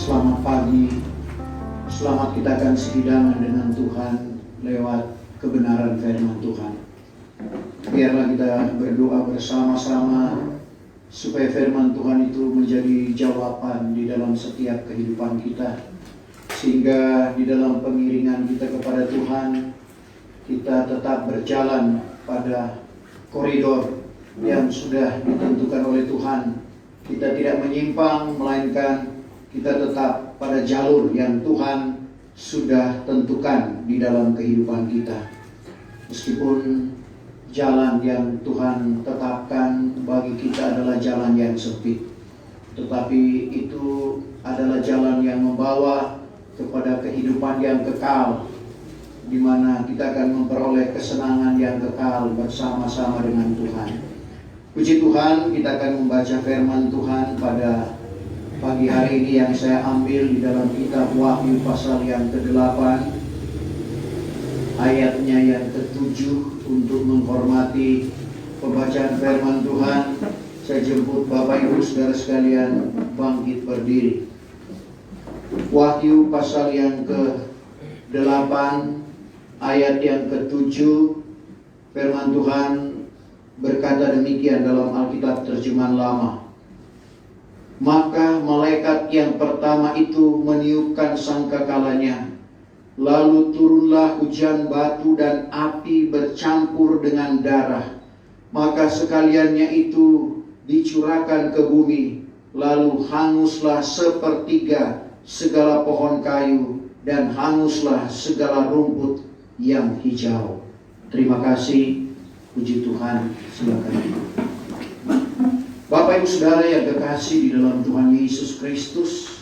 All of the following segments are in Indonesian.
Selamat pagi. Selamat kita akan sehidangan dengan Tuhan lewat kebenaran firman Tuhan. Biarlah kita berdoa bersama-sama supaya firman Tuhan itu menjadi jawaban di dalam setiap kehidupan kita, sehingga di dalam pengiringan kita kepada Tuhan, kita tetap berjalan pada koridor yang sudah ditentukan oleh Tuhan. Kita tidak menyimpang, melainkan kita tetap pada jalur yang Tuhan sudah tentukan di dalam kehidupan kita. Meskipun jalan yang Tuhan tetapkan bagi kita adalah jalan yang sempit, tetapi itu adalah jalan yang membawa kepada kehidupan yang kekal, di mana kita akan memperoleh kesenangan yang kekal bersama-sama dengan Tuhan. Puji Tuhan, kita akan membaca firman Tuhan pada pagi hari ini yang saya ambil di dalam kitab Wahyu pasal yang ke-8, ayatnya yang ke-7. Untuk menghormati pembacaan firman Tuhan, saya jemput Bapak Ibu Saudara sekalian bangkit berdiri. Wahyu pasal yang ke-8, ayat yang ke-7, firman Tuhan berkata demikian dalam Alkitab terjemahan lama. Maka malaikat yang pertama itu meniupkan sangkakalanya, lalu turunlah hujan batu dan api bercampur dengan darah. Maka sekaliannya itu dicurahkan ke bumi, lalu hanguslah sepertiga segala pohon kayu dan hanguslah segala rumput yang hijau. Terima kasih. Puji Tuhan. Silakan. Bapak Ibu Saudara yang kekasih di dalam Tuhan Yesus Kristus,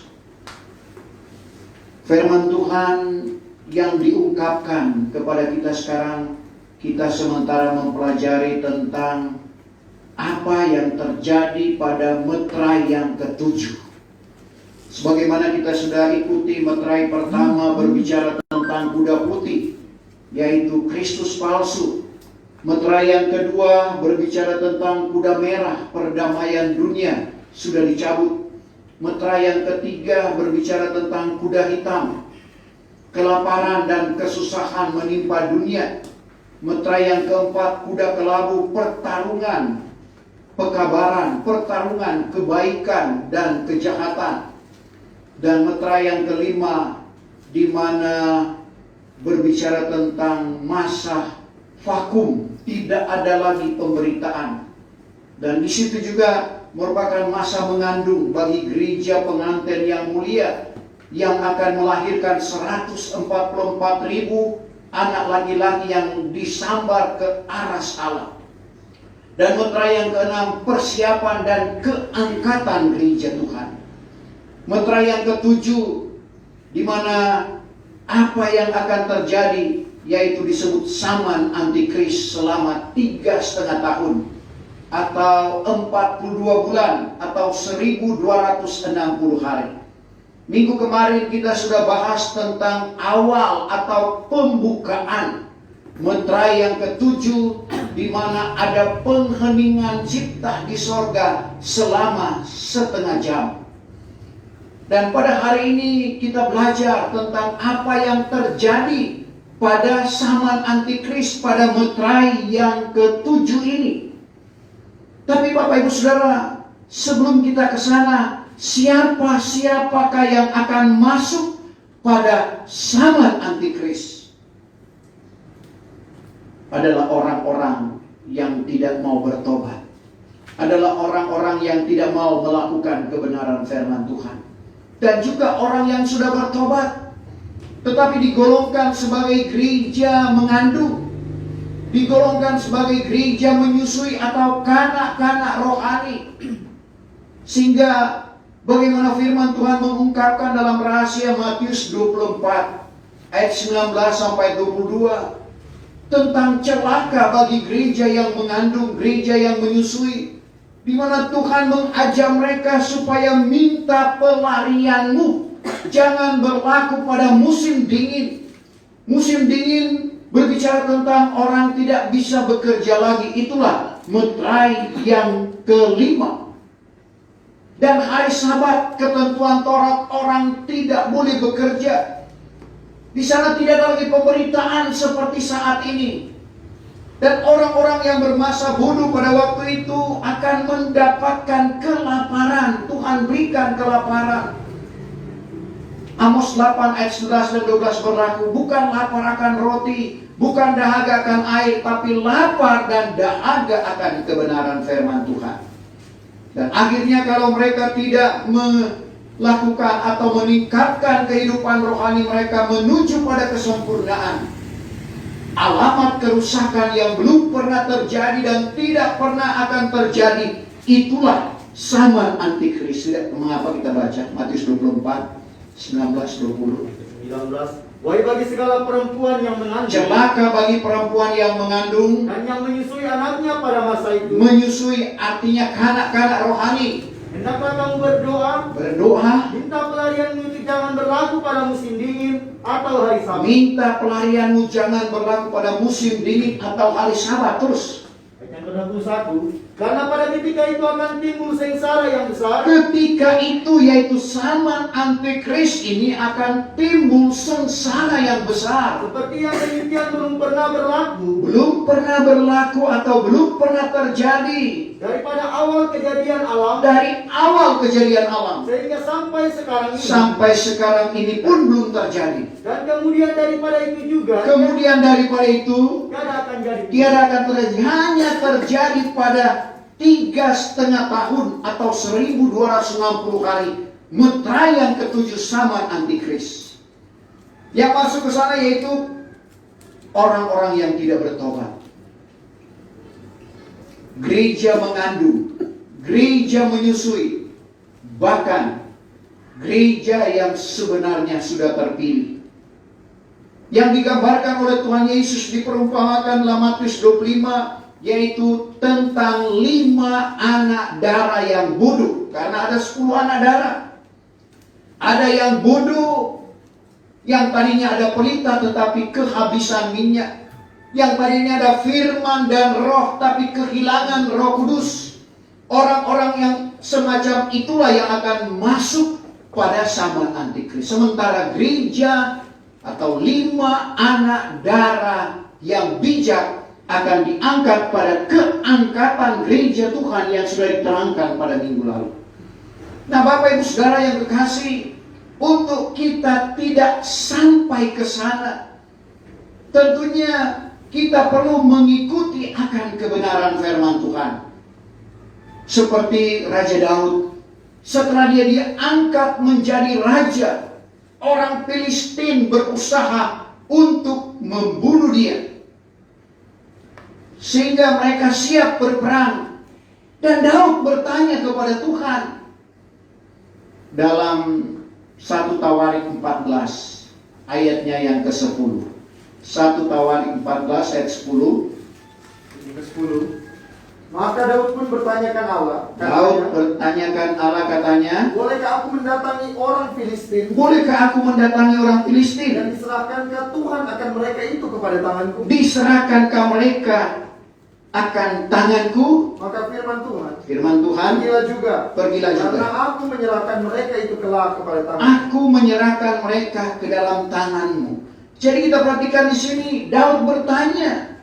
firman Tuhan yang diungkapkan kepada kita sekarang, kita sementara mempelajari tentang apa yang terjadi pada meterai yang ke-7. Sebagaimana kita sudah ikuti, meterai pertama berbicara tentang kuda putih, yaitu Kristus palsu. Meterai yang kedua berbicara tentang kuda merah, perdamaian dunia sudah dicabut. Meterai yang ketiga berbicara tentang kuda hitam, kelaparan dan kesusahan menimpa dunia. Meterai yang keempat, kuda kelabu, pertarungan pekabaran, pertarungan kebaikan dan kejahatan. Dan meterai yang kelima, di mana berbicara tentang masa vakum, tidak ada lagi pemberitaan. Dan di situ juga merupakan masa mengandung bagi gereja pengantin yang mulia, yang akan melahirkan 144.000 anak laki-laki yang disambar ke aras Allah. Dan meterai yang keenam, persiapan dan keangkatan gereja Tuhan. Meterai yang ketujuh, di mana apa yang akan terjadi, yaitu disebut zaman antikris selama 3,5 tahun, atau 42 bulan, atau 1260 hari. Minggu kemarin kita sudah bahas tentang awal atau pembukaan meterai yang ke-7, di mana ada pengheningan cipta di sorga selama setengah jam. Dan pada hari ini kita belajar tentang apa yang terjadi pada zaman antikris, pada meterai yang ke-7 ini. Tapi Bapak Ibu Saudara, sebelum kita ke sana, siapakah yang akan masuk pada zaman antikris? Adalah orang-orang yang tidak mau bertobat. Adalah orang-orang yang tidak mau melakukan kebenaran firman Tuhan. Dan juga orang yang sudah bertobat, tetapi digolongkan sebagai gereja mengandung, digolongkan sebagai gereja menyusui atau kanak-kanak rohani. Sehingga bagaimana firman Tuhan mengungkapkan dalam rahasia Matius 24 ayat 19 sampai 22 tentang celaka bagi gereja yang mengandung, gereja yang menyusui, di mana Tuhan mengajar mereka supaya minta pelarianmu. Jangan berlaku pada musim dingin. Musim dingin berbicara tentang orang tidak bisa bekerja lagi. Itulah meterai yang kelima. Dan hari Sabat, ketentuan Taurat, orang tidak boleh bekerja. Di sana tidak ada lagi pemberitaan seperti saat ini. Dan orang-orang yang bermasa bodoh pada waktu itu akan mendapatkan kelaparan. Tuhan berikan kelaparan. Amos 8 ayat 11 dan 12 berlaku. Bukan lapar akan roti, bukan dahaga akan air, tapi lapar dan dahaga akan kebenaran firman Tuhan. Dan akhirnya kalau mereka tidak melakukan atau meningkatkan kehidupan rohani mereka menuju pada kesempurnaan, alamat kerusakan yang belum pernah terjadi dan tidak pernah akan terjadi, itulah zaman antikris. Mengapa kita baca Matius 24 19-20? 19. Wahai bagi segala perempuan yang mengandung, celaka bagi perempuan yang mengandung dan yang menyusui anaknya pada masa itu. Menyusui artinya kanak-kanak rohani. Hendaklah kamu berdoa, minta pelarianmu itu jangan berlaku pada musim dingin atau hari Sabat. Minta pelarianmu jangan berlaku pada musim dingin atau hari Sabat. Terus Ayat yang ke-21, karena pada ketika itu akan timbul sengsara yang besar. Ketika itu, yaitu zaman antikris ini, akan timbul sengsara yang besar. Seperti yang demikian belum pernah berlaku. Belum pernah berlaku atau belum pernah terjadi. Daripada awal kejadian alam. Dari awal kejadian alam. Sehingga sampai sekarang ini. Sampai sekarang ini pun belum terjadi. Dan kemudian daripada itu juga. Kemudian daripada itu. Tiada akan terjadi. Hanya terjadi pada 3,5 tahun atau 1260 hari metrayan ketujuh zaman antikris. Yang masuk ke sana yaitu orang-orang yang tidak bertobat. Gereja mengandung, gereja menyusui, bahkan gereja yang sebenarnya sudah terpilih. Yang digambarkan oleh Tuhan Yesus diperumpamakan dalam Matius 25, yaitu tentang 5 anak darah yang bodoh. Karena ada 10 anak darah. Ada yang bodoh, yang tadinya ada pelita tetapi kehabisan minyak. Yang tadinya ada firman dan roh tapi kehilangan Roh Kudus. Orang-orang yang semacam itulah yang akan masuk pada zaman antikris. Sementara gereja atau 5 anak darah yang bijak akan diangkat pada keangkatan gereja Tuhan yang sudah diterangkan pada minggu lalu. Nah, Bapak Ibu Saudara yang kekasih, untuk kita tidak sampai ke sana, tentunya kita perlu mengikuti akan kebenaran firman Tuhan. Seperti Raja Daud, setelah dia diangkat menjadi raja, orang Filistin berusaha untuk membunuh dia. Sehingga mereka siap berperang. Dan Daud bertanya kepada Tuhan. Dalam 1 Tawarik 14 ayatnya yang ke-10. 1 Tawarik 14 ayat 10. Maka Daud pun bertanyakan Allah. Daud bertanyakan Allah, katanya, bolehkah aku mendatangi orang Filistin? Bolehkah aku mendatangi orang Filistin? Dan diserahkankah Tuhan akan mereka itu kepada tanganku? Diserahkankah mereka akan tanganku? Maka firman Tuhan, pergilah juga. Karena aku menyerahkan mereka itu kelak kepada tanganmu. Aku menyerahkan mereka ke dalam tanganmu. Jadi kita perhatikan di sini, Daud bertanya,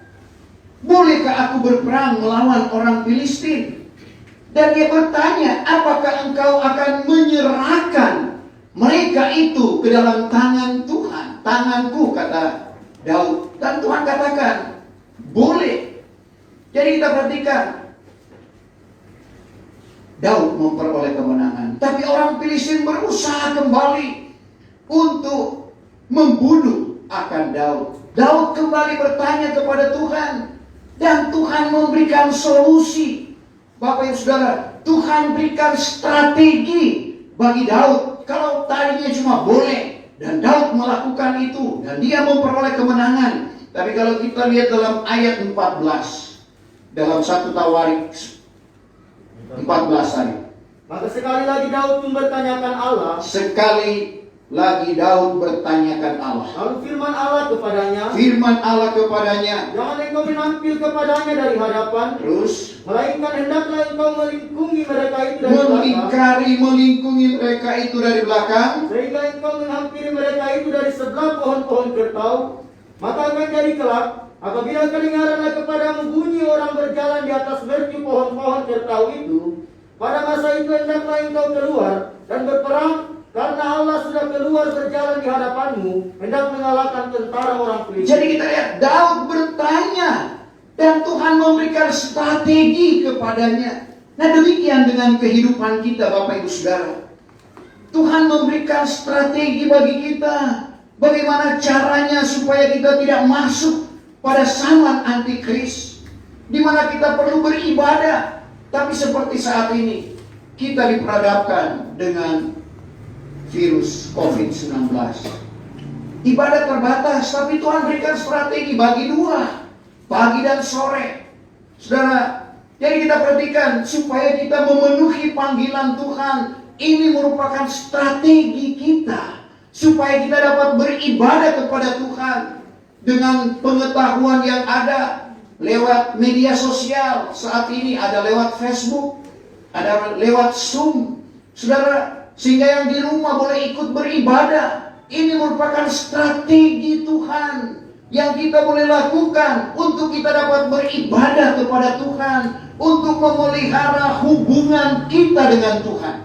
bolehkah aku berperang melawan orang Filistin? Dan dia bertanya, apakah engkau akan menyerahkan mereka itu ke dalam tangan Tuhan? Tanganku, kata Daud. Dan Tuhan katakan, boleh. Jadi kita perhatikan, Daud memperoleh kemenangan. Tapi orang Filistin berusaha kembali untuk membunuh akan Daud. Daud kembali bertanya kepada Tuhan. Dan Tuhan memberikan solusi. Bapak Ibu Saudara, Tuhan berikan strategi bagi Daud. Kalau tadinya cuma boleh, dan Daud melakukan itu, dan dia memperoleh kemenangan. Tapi kalau kita lihat dalam ayat 14, dalam 1 Tawarik 14 ayat. Maka sekali lagi Daud pun bertanyakan Allah. Sekali lagi Daud bertanyakan Allah. Lalu firman Allah kepadanya, Firman Allah kepadanya, jangan engkau menampil kepadanya dari hadapan, terus melainkan hendaklah engkau melingkungi mereka itu dari belakang, melingkungi mereka itu dari belakang, sehingga engkau menghampiri mereka itu dari sebelah pohon-pohon kertau. Maka akan jadi kelak, apabila kedengaranlah kepadamu bunyi orang berjalan di atas mercu pohon-pohon kertau itu, pada masa itu hendaklah engkau keluar dan berperang, karena Allah sudah keluar berjalan di hadapanmu, hendak mengalahkan tentara orang Filistin. Jadi kita lihat Daud bertanya dan Tuhan memberikan strategi kepadanya. Nah, demikian dengan kehidupan kita, Bapak Ibu Saudara. Tuhan memberikan strategi bagi kita. Bagaimana caranya supaya kita tidak masuk pada zaman antikris, di mana kita perlu beribadah. Tapi seperti saat ini kita diperhadapkan dengan virus COVID-19. Ibadah terbatas, tapi Tuhan berikan strategi bagi dua, pagi dan sore. Saudara, jadi kita perhatikan supaya kita memenuhi panggilan Tuhan. Ini merupakan strategi kita supaya kita dapat beribadah kepada Tuhan dengan pengetahuan yang ada lewat media sosial. Saat ini ada lewat Facebook, ada lewat Zoom. Saudara, sehingga yang di rumah boleh ikut beribadah. Ini merupakan strategi Tuhan yang kita boleh lakukan untuk kita dapat beribadah kepada Tuhan, untuk memelihara hubungan kita dengan Tuhan.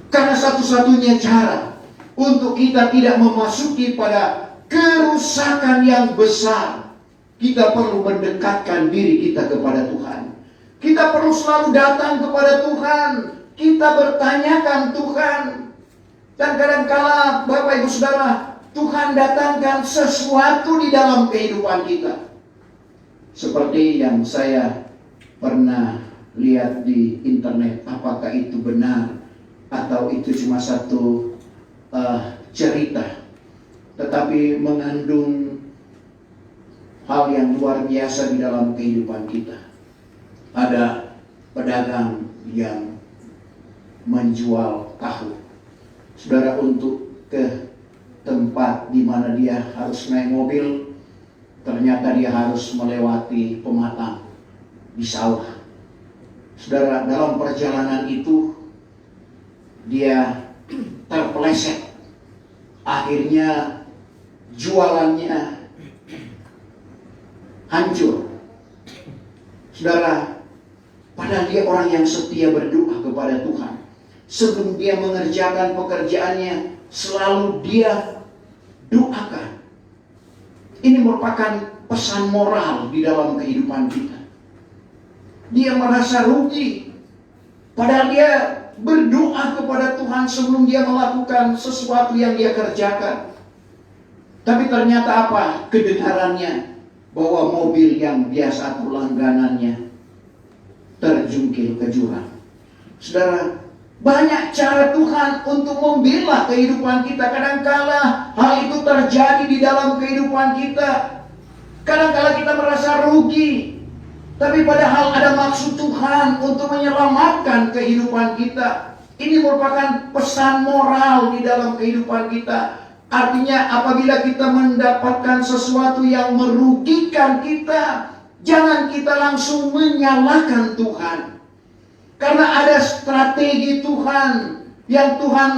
Karena satu-satunya cara untuk kita tidak memasuki pada kerusakan yang besar, kita perlu mendekatkan diri kita kepada Tuhan. Kita perlu selalu datang kepada Tuhan. Kita bertanyakan Tuhan. Dan kadang-kala Bapak Ibu Saudara, Tuhan datangkan sesuatu di dalam kehidupan kita. Seperti yang saya pernah lihat di internet. Apakah itu benar atau itu cuma satu cerita, tetapi mengandung hal yang luar biasa di dalam kehidupan kita. Ada pedagang yang menjual tahu. Saudara, untuk ke tempat di mana dia harus naik mobil, ternyata dia harus melewati pematang di sawah. Saudara, dalam perjalanan itu dia terpeleset. Akhirnya jualannya hancur. Saudara, padahal dia orang yang setia berdoa kepada Tuhan. Sebelum dia mengerjakan pekerjaannya, selalu dia doakan. Ini merupakan pesan moral di dalam kehidupan kita. Dia merasa rugi, padahal dia berdoa kepada Tuhan sebelum dia melakukan sesuatu yang dia kerjakan. Tapi ternyata apa? Kedengarannya bahwa mobil yang biasa atau langganannya terjungkil ke jurang. Saudara, banyak cara Tuhan untuk membela kehidupan kita. Kadangkala hal itu terjadi di dalam kehidupan kita. Kadangkala kita merasa rugi, tapi padahal ada maksud Tuhan untuk menyelamatkan kehidupan kita. Ini merupakan pesan moral di dalam kehidupan kita. Artinya apabila kita mendapatkan sesuatu yang merugikan kita, jangan kita langsung menyalahkan Tuhan. Karena ada strategi Tuhan yang Tuhan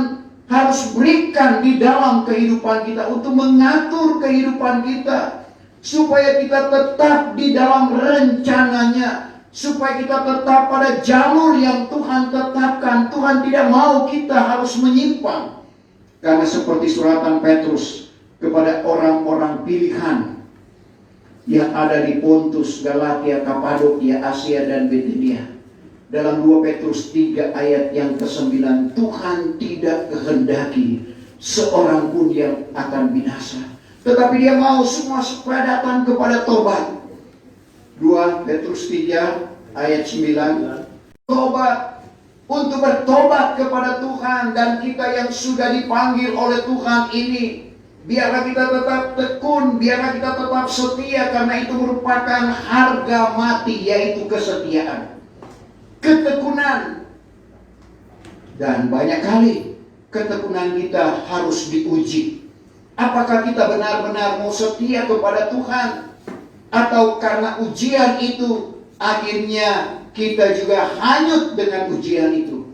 harus berikan di dalam kehidupan kita untuk mengatur kehidupan kita, supaya kita tetap di dalam rencananya, supaya kita tetap pada jalur yang Tuhan tetapkan. Tuhan tidak mau kita harus menyimpang. Karena seperti suratan Petrus kepada orang-orang pilihan yang ada di Pontus, Galatia, Kapadokia, Asia dan Bitinia. Dalam 2 Petrus 3 ayat yang ke-9, Tuhan tidak kehendaki seorang pun yang akan binasa, tetapi dia mau semua supaya datang kepada tobat. 2 Petrus 3 ayat 9. Tobat, untuk bertobat kepada Tuhan. Dan kita yang sudah dipanggil oleh Tuhan ini, biarlah kita tetap tekun, biarlah kita tetap setia, karena itu merupakan harga mati, yaitu kesetiaan, ketekunan. Dan banyak kali ketekunan kita harus diuji. Apakah kita benar-benar mau setia kepada Tuhan? Atau karena ujian itu akhirnya kita juga hanyut dengan ujian itu.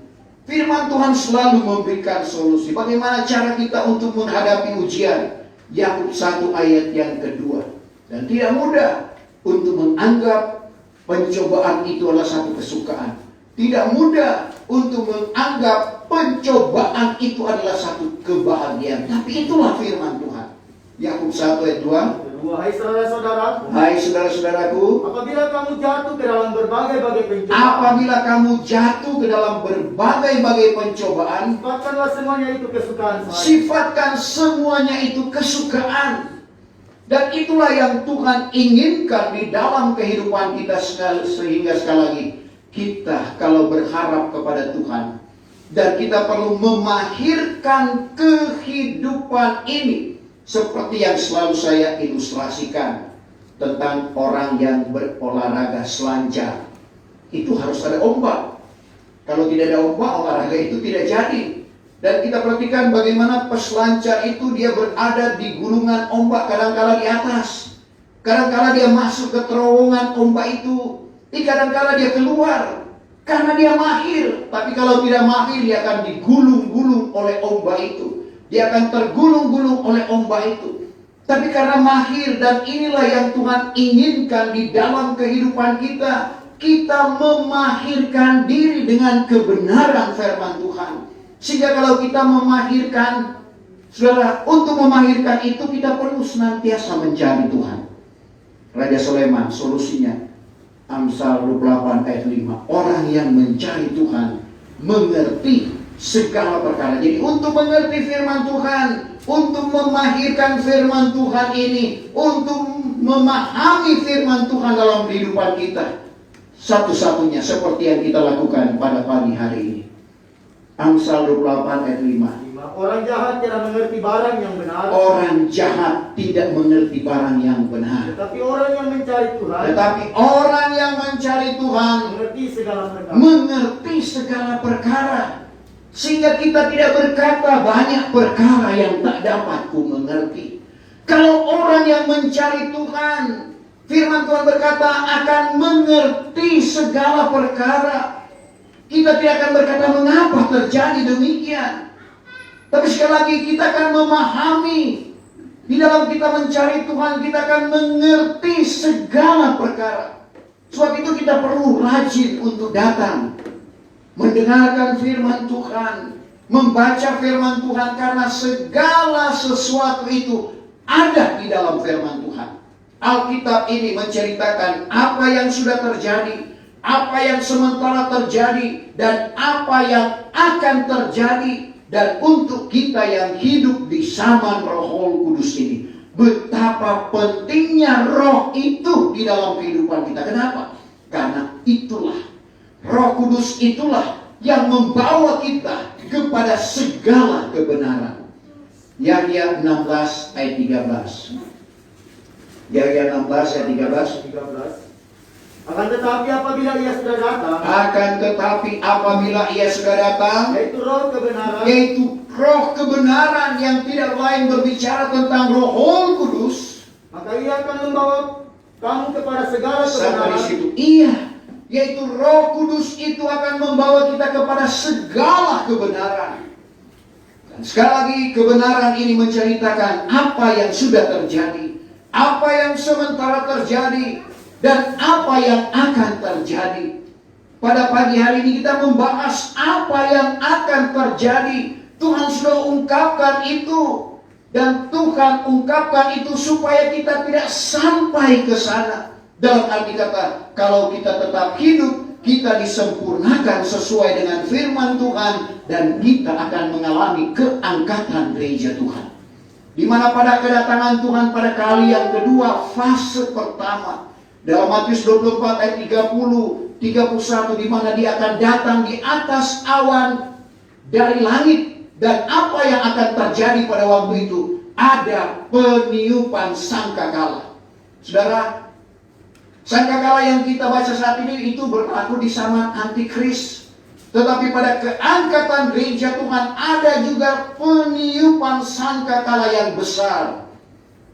Firman Tuhan selalu memberikan solusi. Bagaimana cara kita untuk menghadapi ujian? Yakub 1 ayat yang kedua. Dan tidak mudah untuk menganggap pencobaan itu adalah satu kesukaan. Tidak mudah untuk menganggap pencobaan itu adalah satu kebahagiaan. Tapi itulah firman Tuhan. Yakub 1 ayat 2. Wahai saudara-saudaraku, Hai saudara-saudaraku, apabila kamu jatuh ke dalam berbagai-bagai pencobaan, apabila kamu jatuh ke dalam berbagai-bagai pencobaan, sifatkanlah semuanya itu kesukaan saja. sifatkan semuanya itu kesukaan. Dan itulah yang Tuhan inginkan di dalam kehidupan kita sehingga sekali lagi kita kalau berharap kepada Tuhan dan kita perlu memahirkan kehidupan ini seperti yang selalu saya ilustrasikan tentang orang yang berolahraga selancar. Itu harus ada ombak. Kalau tidak ada ombak, olahraga itu tidak jadi. Dan kita perhatikan bagaimana peselancar itu dia berada di gulungan ombak, kadang-kala di atas, kadang-kala dia masuk ke terowongan ombak itu, kadang-kala dia keluar karena dia mahir. Tapi kalau tidak mahir, dia akan digulung-gulung oleh ombak itu. Dia akan tergulung-gulung oleh ombak itu. Tapi karena mahir, dan inilah yang Tuhan inginkan di dalam kehidupan kita. Kita memahirkan diri dengan kebenaran firman Tuhan. Sehingga kalau kita memahirkan, saudara, untuk memahirkan itu kita perlu senantiasa mencari Tuhan. Raja Sulaiman solusinya, Amsal 28 ayat 5. Orang yang mencari Tuhan mengerti segala perkara. Jadi untuk mengerti firman Tuhan, untuk memahirkan firman Tuhan ini, untuk memahami firman Tuhan dalam kehidupan kita, satu-satunya seperti yang kita lakukan pada pagi hari ini. Amsal 28 ayat 5. Orang jahat tidak mengerti barang yang benar. Orang jahat tidak mengerti barang yang benar. Tetapi orang yang mencari Tuhan, orang yang mencari Tuhan mengerti segala perkara. mengerti segala perkara. Sehingga kita tidak berkata banyak perkara yang tak dapat ku mengerti. Kalau orang yang mencari Tuhan, firman Tuhan berkata akan mengerti segala perkara. Kita tidak akan berkata mengapa terjadi demikian. Tapi sekali lagi kita akan memahami. Di dalam kita mencari Tuhan, kita akan mengerti segala perkara. Sebab itu kita perlu rajin untuk datang, mendengarkan firman Tuhan, membaca firman Tuhan, karena segala sesuatu itu ada di dalam firman Tuhan. Alkitab ini menceritakan apa yang sudah terjadi, apa yang sementara terjadi, dan apa yang akan terjadi. Dan untuk kita yang hidup di zaman Roh Kudus ini, betapa pentingnya roh itu di dalam kehidupan kita. Kenapa? Karena itulah, Roh Kudus itulah yang membawa kita kepada segala kebenaran. Yahya 16 ayat 13. Yahya 16 ayat 13. Akan tetapi apabila ia sudah datang, yaitu roh kebenaran yang tidak lain berbicara tentang Roh Kudus, maka ia akan membawa kamu kepada segala kebenaran. Iya, yaitu Roh Kudus itu akan membawa kita kepada segala kebenaran. Dan sekali lagi, kebenaran ini menceritakan apa yang sudah terjadi, apa yang sementara terjadi, dan apa yang akan terjadi. Pada pagi hari ini kita membahas apa yang akan terjadi. Tuhan sudah ungkapkan itu, dan Tuhan ungkapkan itu supaya kita tidak sampai ke sana. Dalam arti kata, kalau kita tetap hidup, kita disempurnakan sesuai dengan firman Tuhan, dan kita akan mengalami keangkatan gereja Tuhan. Di mana pada kedatangan Tuhan pada kali yang kedua, fase pertama, dalam Matius 24 ayat 30, 31, di mana dia akan datang di atas awan dari langit. Dan apa yang akan terjadi pada waktu itu? Ada peniupan sangkakala. Saudara, sangkakala yang kita baca saat ini itu berlaku di zaman antikris. Tetapi pada keangkatan gereja Tuhan ada juga peniupan sangkakala yang besar.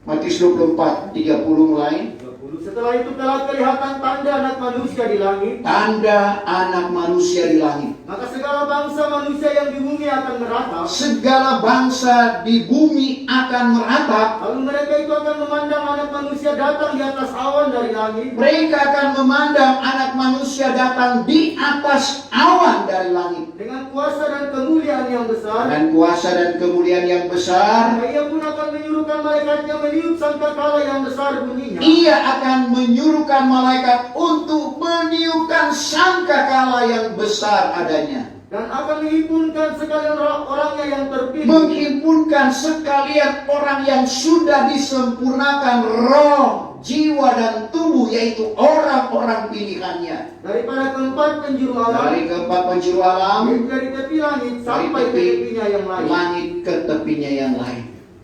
Matius 24, 30 mulai. 20. Setelah itu telah kelihatan tanda anak manusia di langit. Tanda anak manusia di langit. Maka segala bangsa manusia yang di bumi akan meratap. Segala bangsa di bumi akan meratap. Lalu mereka itu akan memandang anak manusia datang di atas awan dari langit. Mereka akan memandang anak manusia datang di atas awan dari langit. Dengan kuasa dan kemuliaan yang besar. Dan kuasa dan kemuliaan yang besar. Maka ia pun akan menyuruhkan malaikatnya meniup sangkakala yang besar bunyinya. Ia akan menyuruhkan malaikat untuk meniupkan sangkakala yang besar adanya. Dan akan menghimpunkan sekalian orangnya yang terpilih. Menghimpunkan sekalian orang yang sudah disempurnakan roh, jiwa, dan tubuh, yaitu orang-orang pilihannya. Daripada keempat penjuru alam. Dari keempat penjuru alam. Dari tepi langit sampai ke tepinya yang lain. Langit ke tepinya yang lain.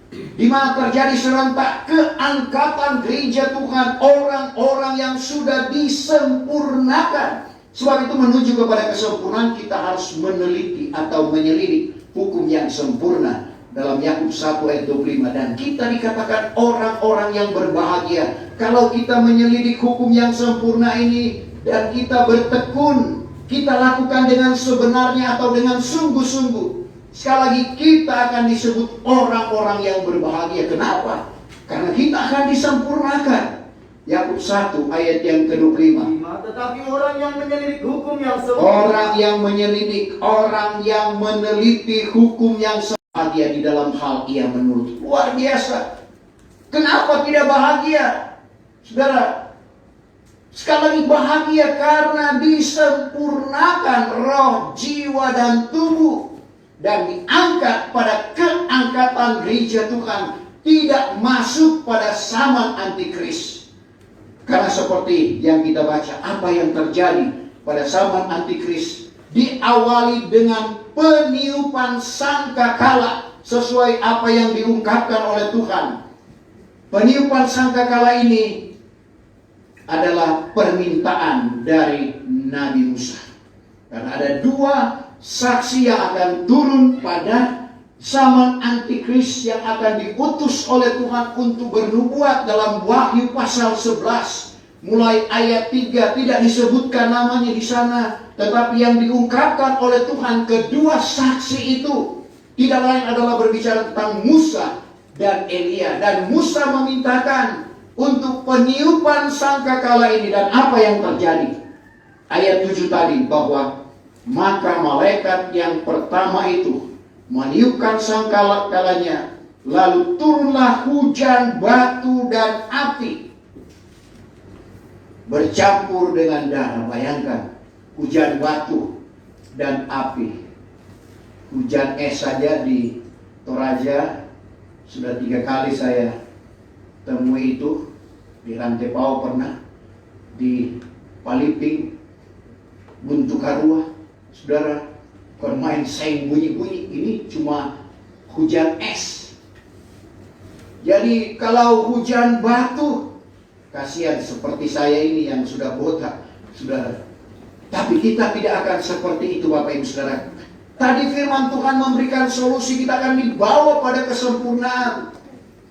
Di mana terjadi serentak keangkatan gereja Tuhan, orang-orang yang sudah disempurnakan. Sebab itu menuju kepada kesempurnaan kita harus meneliti atau menyelidik hukum yang sempurna. Dalam Yakub 1 ayat 25. Dan kita dikatakan orang-orang yang berbahagia kalau kita menyelidik hukum yang sempurna ini dan kita bertekun, kita lakukan dengan sebenarnya atau dengan sungguh-sungguh. Sekali lagi kita akan disebut orang-orang yang berbahagia. Kenapa? Karena kita akan disempurnakan. Yakub 1 ayat yang ke-25. Tetapi orang yang menyelidik hukum yang sempurna. Orang yang menyelidik, orang yang meneliti hukum yang bahagia di dalam hal ia menurut. Luar biasa. Kenapa tidak bahagia? Saudara, sekali lagi bahagia karena disempurnakan roh, jiwa, dan tubuh. Dan diangkat pada keangkatan gereja Tuhan. Tidak masuk pada zaman antikris. Karena seperti yang kita baca, apa yang terjadi pada zaman antikris diawali dengan peniupan sangkakala sesuai apa yang diungkapkan oleh Tuhan. Peniupan sangkakala ini adalah permintaan dari Nabi Musa. Karena ada dua saksi yang akan turun pada zaman antikris yang akan diutus oleh Tuhan untuk bernubuat. Dalam Wahyu pasal 11 mulai ayat 3 tidak disebutkan namanya di sana, tetapi yang diungkapkan oleh Tuhan kedua saksi itu tidak lain adalah berbicara tentang Musa dan Elia. Dan Musa memintakan untuk peniupan sangkakala ini. Dan apa yang terjadi? Ayat 7 tadi, bahwa maka malaikat yang pertama itu meniupkan sangkakalanya, lalu turunlah hujan batu dan api bercampur dengan darah. Bayangkan, hujan batu dan api. Hujan es saja di Toraja sudah 3 kali saya temui itu. Di Rantepao pernah, di Paliping, Buntukarua. Saudara, bukan main seng bunyi-bunyi, ini cuma hujan es. Jadi kalau hujan batu, kasihan seperti saya ini yang sudah botak, saudara. Tapi kita tidak akan seperti itu, Bapak Ibu Saudara. Tadi firman Tuhan memberikan solusi, kita akan dibawa pada kesempurnaan.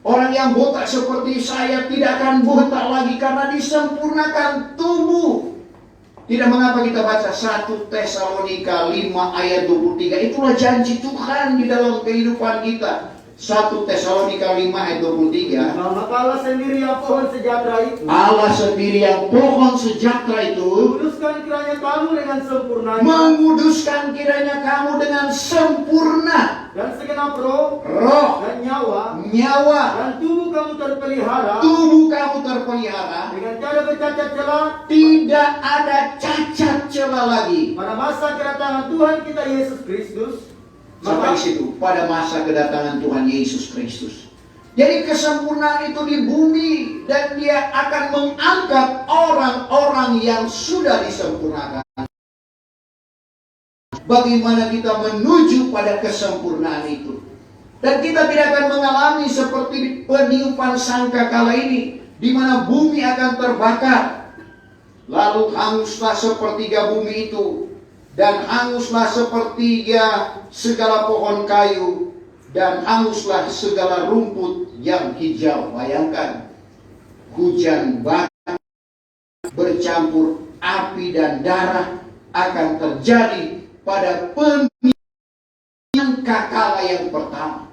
Orang yang botak seperti saya tidak akan botak lagi karena disempurnakan tubuh. Tidak mengapa kita baca 1 Tesalonika 5 ayat 23. Itulah janji Tuhan di dalam kehidupan kita. 1 Tesalonika 5 ayat 23. Maka Allah sendiri yang pohon sejahtera itu. Allah sendiri yang pohon sejahtera itu. Menguduskan kiranya kamu dengan sempurna. Menguduskan kiranya kamu dengan sempurna. Dan segenap roh. Dan nyawa. Dan tubuh kamu terpelihara. Dengan cara bercacat celah. Tidak ada cacat celah lagi. Pada masa kedatangan Tuhan kita Yesus Kristus. Sampai situ, pada masa kedatangan Tuhan Yesus Kristus. Jadi kesempurnaan itu di bumi, dan Dia akan mengangkat orang-orang yang sudah disempurnakan. Bagaimana kita menuju pada kesempurnaan itu? Dan kita tidak akan mengalami seperti peniupan sangkakala ini, di mana bumi akan terbakar, lalu hanguslah sepertiga bumi itu dan hanguslah sepertiga segala pohon kayu, dan hanguslah segala rumput yang hijau. Bayangkan, hujan batu bercampur api dan darah akan terjadi pada sangkakala yang pertama.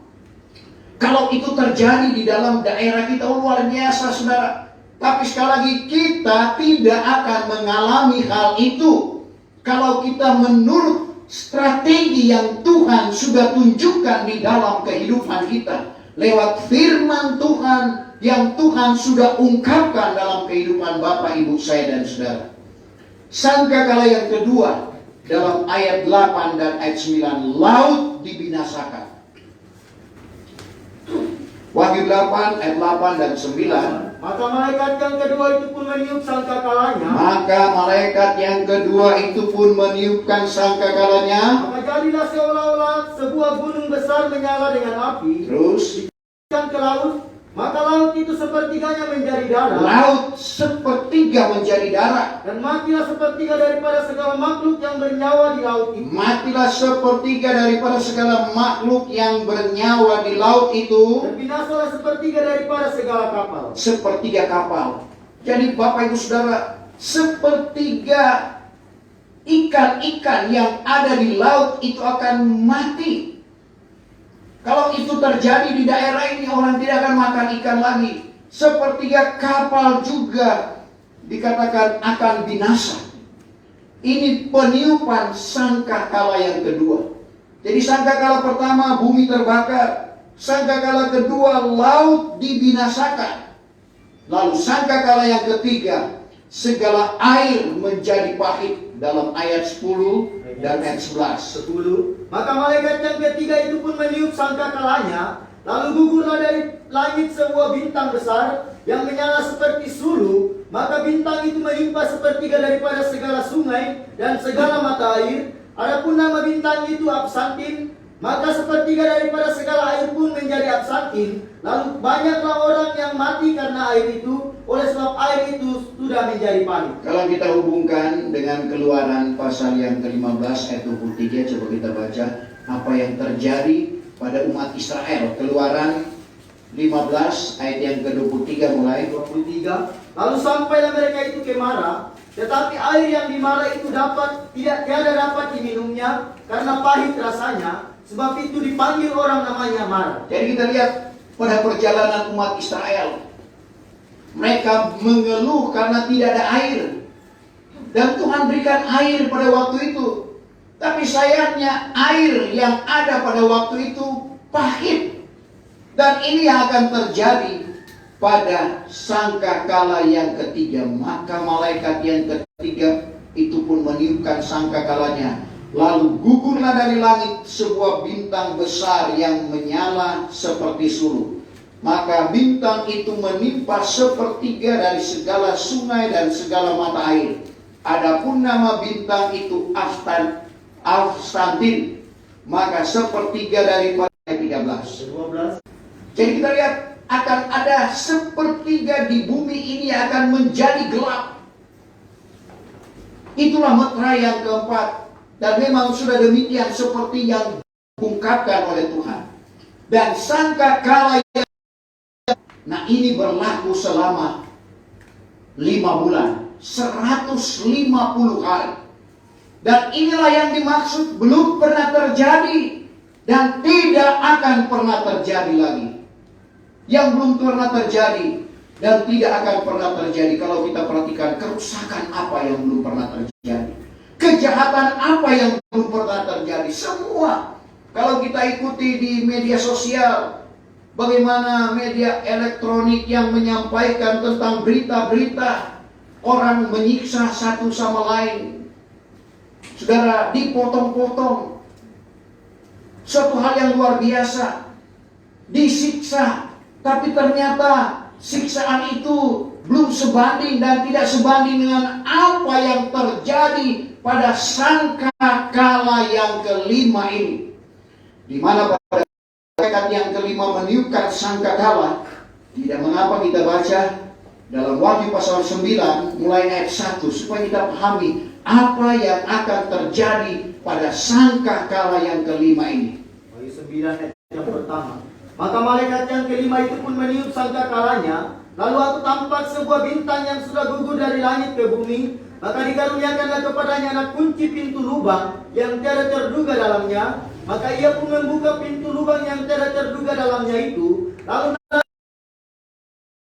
Kalau itu terjadi di dalam daerah kita, luar biasa saudara. Tapi sekali lagi, kita tidak akan mengalami hal itu kalau kita menurut strategi yang Tuhan sudah tunjukkan di dalam kehidupan kita lewat firman Tuhan yang Tuhan sudah ungkapkan dalam kehidupan Bapak, Ibu, saya dan saudara. Sangkakala yang kedua dalam ayat 8 dan ayat 9, laut dibinasakan. Wahyu 8 ayat 8 dan 9. Maka malaikat yang kedua itu pun meniup sangkakalanya. Maka malaikat yang kedua itu pun meniupkan sangkakalanya. Maka jadilah seolah-olah sebuah gunung besar menyala dengan api. Terus Ke laut. Maka laut itu sepertiganya menjadi darah. laut sepertiga menjadi darah. Dan matilah sepertiga daripada segala makhluk yang bernyawa di laut itu. Matilah sepertiga daripada segala makhluk yang bernyawa di laut itu. Dan binasalah sepertiga daripada segala kapal. Sepertiga kapal. Jadi Bapak Ibu Saudara, sepertiga ikan-ikan yang ada di laut itu akan mati. Kalau itu terjadi di daerah ini, orang tidak akan makan ikan lagi. Sepertiga kapal juga dikatakan akan binasa. Ini peniupan sangkakala yang kedua. Jadi sangkakala pertama bumi terbakar. Sangkakala kedua laut dibinasakan. Lalu sangkakala yang ketiga, segala air menjadi pahit. Dalam ayat 10 dan ayat 11. 10. Maka malaikat yang ketiga itu pun meniup sangkakalanya. Lalu gugurlah dari langit sebuah bintang besar yang menyala seperti sulu. Maka bintang itu menimpa sepertiga daripada segala sungai dan segala mata air. Adapun nama bintang itu Absantin. Maka sepertiga daripada segala air pun menjadi Absantin. Lalu banyaklah orang yang mati karena air itu, oleh sebab air itu sudah menjadi pahit. Kalau kita hubungkan dengan Keluaran pasal yang ke-15 ayat 23, coba kita baca apa yang terjadi pada umat Israel. Keluaran 15 ayat yang ke-23 mulai. 23. Lalu sampailah mereka itu ke Mara, tetapi air yang di Mara itu tiada dapat diminumnya karena pahit rasanya, sebab itu dipanggil orang namanya Mara. Jadi kita lihat pada perjalanan umat Israel, mereka mengeluh karena tidak ada air. Dan Tuhan berikan air pada waktu itu. Tapi sayangnya air yang ada pada waktu itu pahit. Dan ini yang akan terjadi pada sangkakala yang ketiga. Maka malaikat yang ketiga itu pun meniupkan sangkakalanya. Lalu gugurlah dari langit sebuah bintang besar yang menyala seperti sulu. Maka bintang itu menimpa sepertiga dari segala sungai dan segala mata air. Adapun nama bintang itu Absantin. Maka sepertiga daripada 13. 12. Jadi kita lihat akan ada sepertiga di bumi ini akan menjadi gelap. Itulah meterai yang keempat. Dan memang sudah demikian seperti yang diungkapkan oleh Tuhan. Dan sangkakala yang, nah ini berlaku selama 5 bulan, 150 hari. Dan inilah yang dimaksud belum pernah terjadi dan tidak akan pernah terjadi lagi. Yang belum pernah terjadi dan tidak akan pernah terjadi. Kalau kita perhatikan kerusakan apa yang belum pernah terjadi, kejahatan apa yang belum pernah terjadi, semua. Kalau kita ikuti di media sosial, bagaimana media elektronik yang menyampaikan tentang berita-berita orang menyiksa satu sama lain. Saudara, dipotong-potong. Suatu hal yang luar biasa. Disiksa, tapi ternyata siksaan itu belum sebanding dan tidak sebanding dengan apa yang terjadi pada sangkakala yang kelima ini. Di mana pada malaikat yang kelima meniupkan sangkakala, tidak mengapa kita baca dalam Wahyu pasal 9 mulai ayat 1 supaya kita pahami apa yang akan terjadi pada sangkakala yang kelima ini. Wahyu 9 ayat yang pertama. Maka malaikat yang kelima itu pun meniup sangkakalanya. Lalu aku tampak sebuah bintang yang sudah gugur dari langit ke bumi. Maka dikaruniakanlah kepadanya anak kunci pintu lubang yang tiada terduga dalamnya. Maka ia pun membuka pintu lubang yang tiada terduga dalamnya itu. Lalu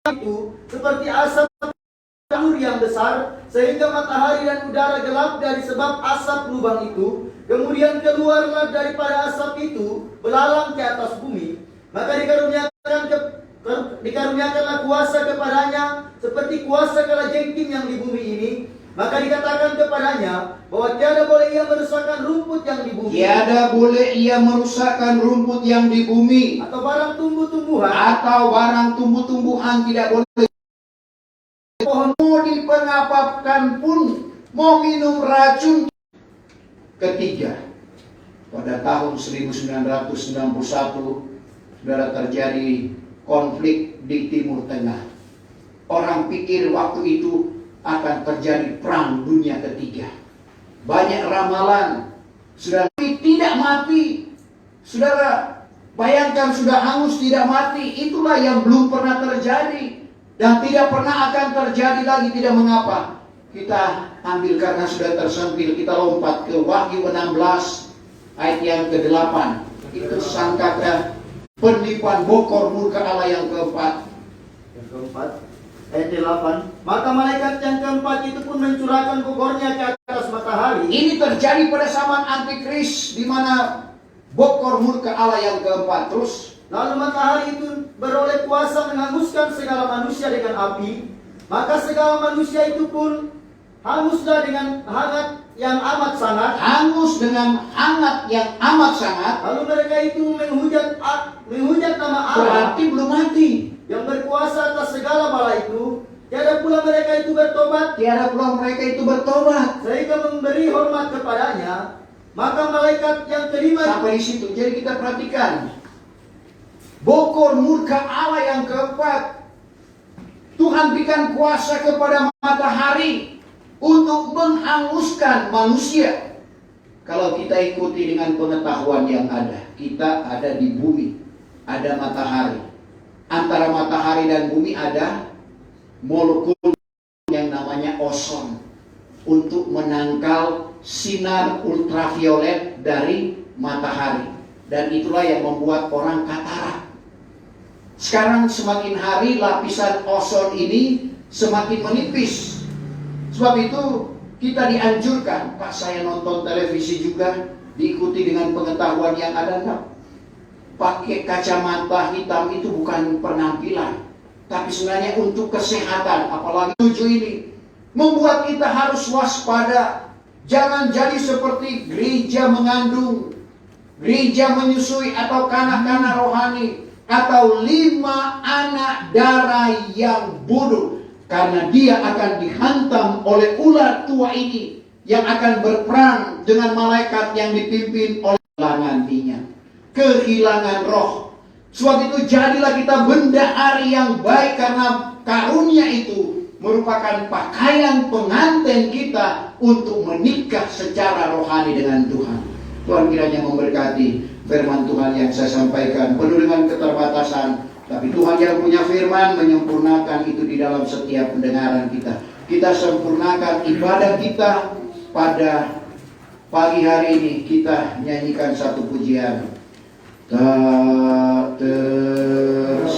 itu seperti asap tanur yang besar, sehingga matahari dan udara gelap dari sebab asap lubang itu. Kemudian keluarlah daripada asap itu belalang ke atas bumi. Maka dikaruniakanlah kuasa kepadanya seperti kuasa kalajengking yang di bumi ini. Maka dikatakan kepadanya bahwa tiada boleh ia merusakkan rumput yang di bumi. Tiada boleh ia merusakkan rumput yang di bumi. Atau barang tumbuh-tumbuhan. Atau barang tumbuh-tumbuhan tidak boleh. Pohon mau dipengapapkan pun, mau minum racun. Ketiga, pada tahun 1991, saudara, terjadi konflik di Timur Tengah. Orang pikir waktu itu akan terjadi perang dunia ketiga. Banyak ramalan, saudara, tidak mati. Saudara, bayangkan sudah hangus tidak mati. Itulah yang belum pernah terjadi dan tidak pernah akan terjadi lagi. Tidak mengapa. Kita ambil karena sudah tersempil, kita lompat ke Wahyu 16 ayat yang ke-8. Itu sangkakala penipuan bokor murka Allah yang keempat. Yang keempat, ayat 8. Maka malaikat yang keempat itu pun mencurahkan bokornya ke atas matahari. Ini terjadi pada zaman antikris, di mana bokor murka Allah yang keempat. Terus, lalu matahari itu beroleh kuasa menghanguskan segala manusia dengan api. Maka segala manusia itu pun hanguslah dengan hangat yang amat sangat. hangus dengan hangat yang amat sangat. Lalu mereka itu menghujat nama Allah Berarti belum mati. yang berkuasa atas segala bala itu. Tiada pula mereka itu bertobat, Tiada pula mereka itu bertobat. sehingga memberi hormat kepadanya. Maka malaikat yang kelima Sampai di situ. Jadi kita perhatikan, bokor murka Allah yang keempat. Tuhan berikan kuasa kepada matahari untuk menghanguskan manusia. Kalau kita ikuti dengan pengetahuan yang ada, kita ada di bumi, ada matahari. Antara matahari dan bumi ada molekul yang namanya ozon untuk menangkal sinar ultraviolet dari matahari. Dan itulah yang membuat orang katarak. Sekarang semakin hari lapisan ozon ini semakin menipis. Sebab itu kita dianjurkan, Pak, saya nonton televisi juga, diikuti dengan pengetahuan yang ada, enggak? Pakai kacamata hitam itu bukan penampilan, tapi sebenarnya untuk kesehatan. Apalagi 7 ini membuat kita harus waspada. Jangan jadi seperti gereja mengandung, gereja menyusui, atau kanak-kanak rohani, atau 5 anak darah yang bodoh. Karena dia akan dihantam oleh ular tua ini yang akan berperang dengan malaikat yang dipimpin oleh kehilangan roh. Sebab itu jadilah kita bendahari yang baik, karena karunia itu merupakan pakaian pengantin kita untuk menikah secara rohani dengan Tuhan. Tuhan kiranya memberkati firman Tuhan yang saya sampaikan, penuh dengan keterbatasan. Tapi Tuhan yang punya firman menyempurnakan itu di dalam setiap pendengaran kita. Kita sempurnakan ibadah kita pada pagi hari ini. Kita nyanyikan satu pujian. Tak tersembunyi